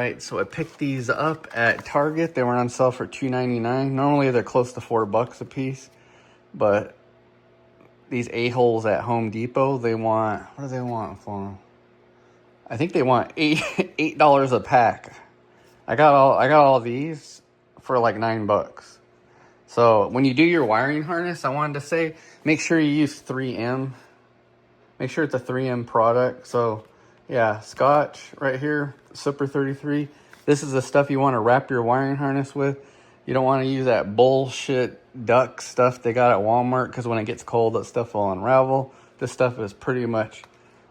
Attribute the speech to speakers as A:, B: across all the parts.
A: right, so I picked these up at Target. They were on sale for $2.99. Normally they're close to $4 a piece, but these a-holes at Home Depot, they want, what do they want for them? I think they want $8 a pack. I got all these for like $9. So when you do your wiring harness, I wanted to say, make sure you use 3M. Make sure it's a 3M product. So yeah, Scotch right here, Super 33. This is the stuff you want to wrap your wiring harness with. You don't want to use that bullshit duck stuff they got at Walmart, because when it gets cold, that stuff will unravel. This stuff is pretty much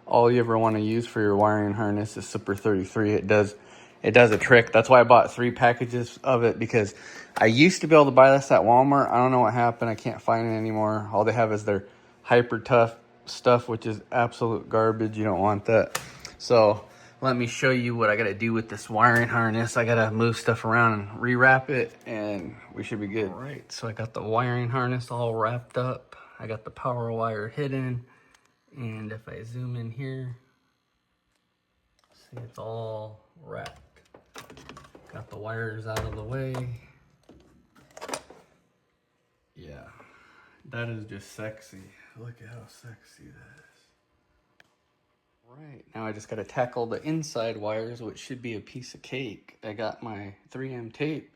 A: all you ever want to use for your wiring harness is Super 33. It does a trick. That's why I bought 3 packages of it, because I used to be able to buy this at Walmart. I don't know what happened. I can't find it anymore. All they have is their hyper tough stuff, which is absolute garbage. You don't want that. So let me show you what I got to do with this wiring harness. I got to move stuff around and rewrap it, and we should be good. All right, so I got the wiring harness all wrapped up. I got the power wire hidden, and if I zoom in here, see, it's all wrapped. Got the wires out of the way. Yeah, that is just sexy. Look at how sexy that is. Right, now I just got to tackle the inside wires, which should be a piece of cake. I got my 3M tape,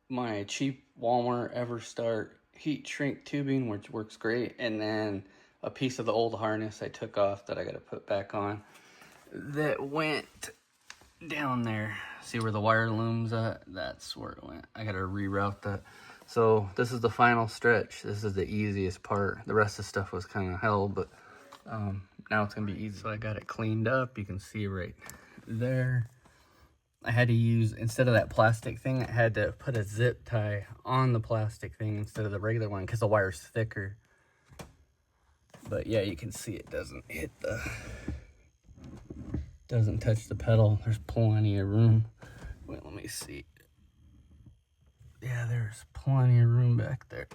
A: my cheap Walmart EverStart heat shrink tubing, which works great, and then a piece of the old harness I took off that I got to put back on that went down there. See where the wire loom's at? That's where it went. I got to reroute that. So this is the final stretch. This is the easiest part. The rest of the stuff was kind of hell, but now it's gonna be easy. So I got it cleaned up. You can see right there. I had to use, instead of that plastic thing, I had to put a zip tie on the plastic thing instead of the regular one, because the wire's thicker. But yeah, you can see it doesn't hit the, doesn't touch the pedal. There's plenty of room. Wait, let me see. Yeah, there's plenty of room back there.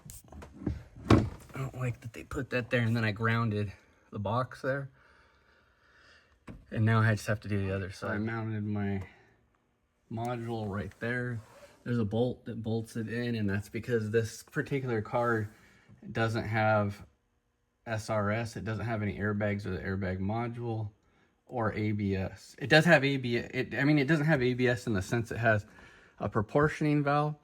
A: I don't like that they put that there, and then I grounded the box there. And now I just have to do the other side. I mounted my module right there. There's a bolt that bolts it in, and that's because this particular car doesn't have SRS. It doesn't have any airbags or the airbag module or ABS. It does have ABS. It doesn't have ABS in the sense it has a proportioning valve.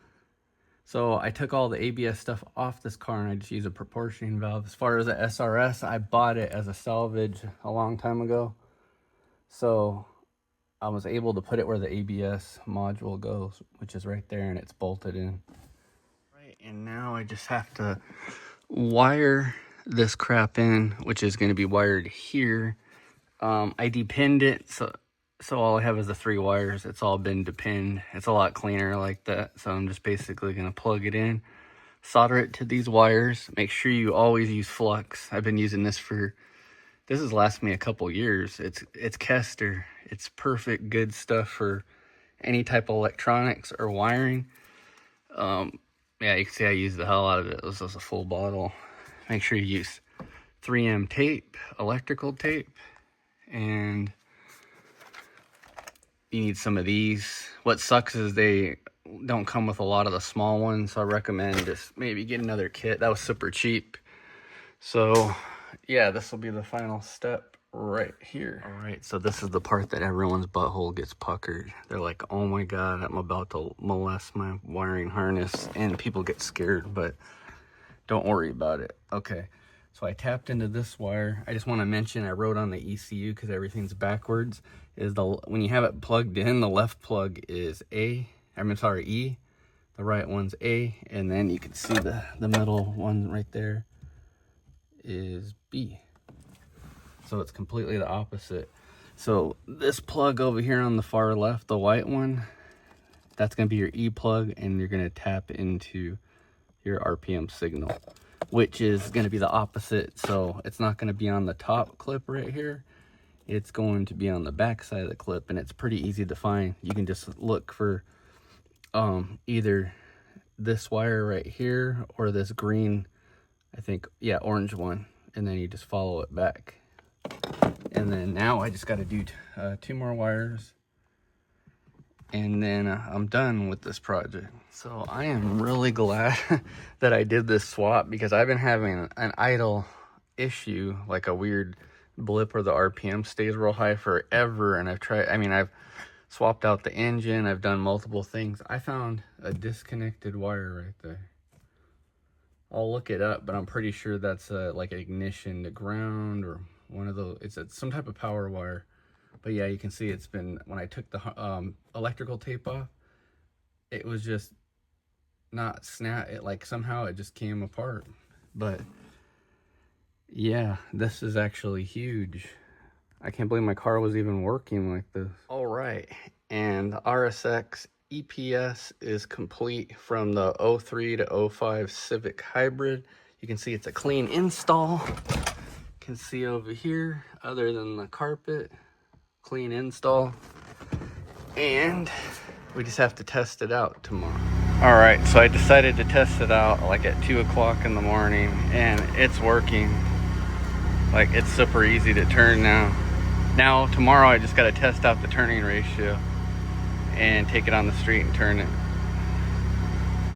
A: So I took all the ABS stuff off this car and I just use a proportioning valve. As far as the SRS, I bought it as a salvage a long time ago. So I was able to put it where the ABS module goes, which is right there, and it's bolted in. Right, and now I just have to wire this crap in, which is going to be wired here. I depinned it, so all I have is the 3 wires. It's all been depinned. It's a lot cleaner like that. So I'm just basically going to plug it in, solder it to these wires. Make sure you always use flux. I've been using this this has lasted me a couple years. It's Kester. It's perfect, good stuff for any type of electronics or wiring. Yeah, you can see I used the hell out of it. This was a full bottle. Make sure you use 3M tape, electrical tape, and you need some of these. What sucks is they don't come with a lot of the small ones, so I recommend just maybe get another kit. That was super cheap. So yeah, this will be the final step right here. All right, so this is the part that everyone's butthole gets puckered. They're like, oh my god, I'm about to molest my wiring harness, and people get scared, but don't worry about it. Okay, so I tapped into this wire. I just want to mention, I wrote on the ECU because everything's backwards, is when you have it plugged in, the left plug is E, the right one's A, and then you can see the middle one right there is B. So it's completely the opposite. So this plug over here on the far left, the white one, that's going to be your E plug, and you're going to tap into your RPM signal, which is going to be the opposite. So it's not going to be on the top clip right here. It's going to be on the back side of the clip, and it's pretty easy to find. You can just look for either this wire right here or this green, I think, yeah, orange one, and then you just follow it back. And then now I just got to do 2 more wires, and then I'm done with this project. So I am really glad that I did this swap, because I've been having an idle issue, like a weird blip where the RPM stays real high forever. And I've swapped out the engine, I've done multiple things. I found a disconnected wire right there. I'll look it up, but I'm pretty sure that's like an ignition to ground, or one of those. It's some type of power wire. But yeah, you can see it's been, when I took the electrical tape off, it was just not it, like somehow it just came apart. But yeah, this is actually huge. I can't believe my car was even working like this. All right, and RSX EPS is complete from the 03 to 05 Civic Hybrid. You can see it's a clean install. You can see over here, other than the carpet, clean install. And we just have to test it out tomorrow. All right, so I decided to test it out like at 2 o'clock in the morning, and it's working. Like, it's super easy to turn now. Now, tomorrow I just got to test out the turning ratio and take it on the street and turn it.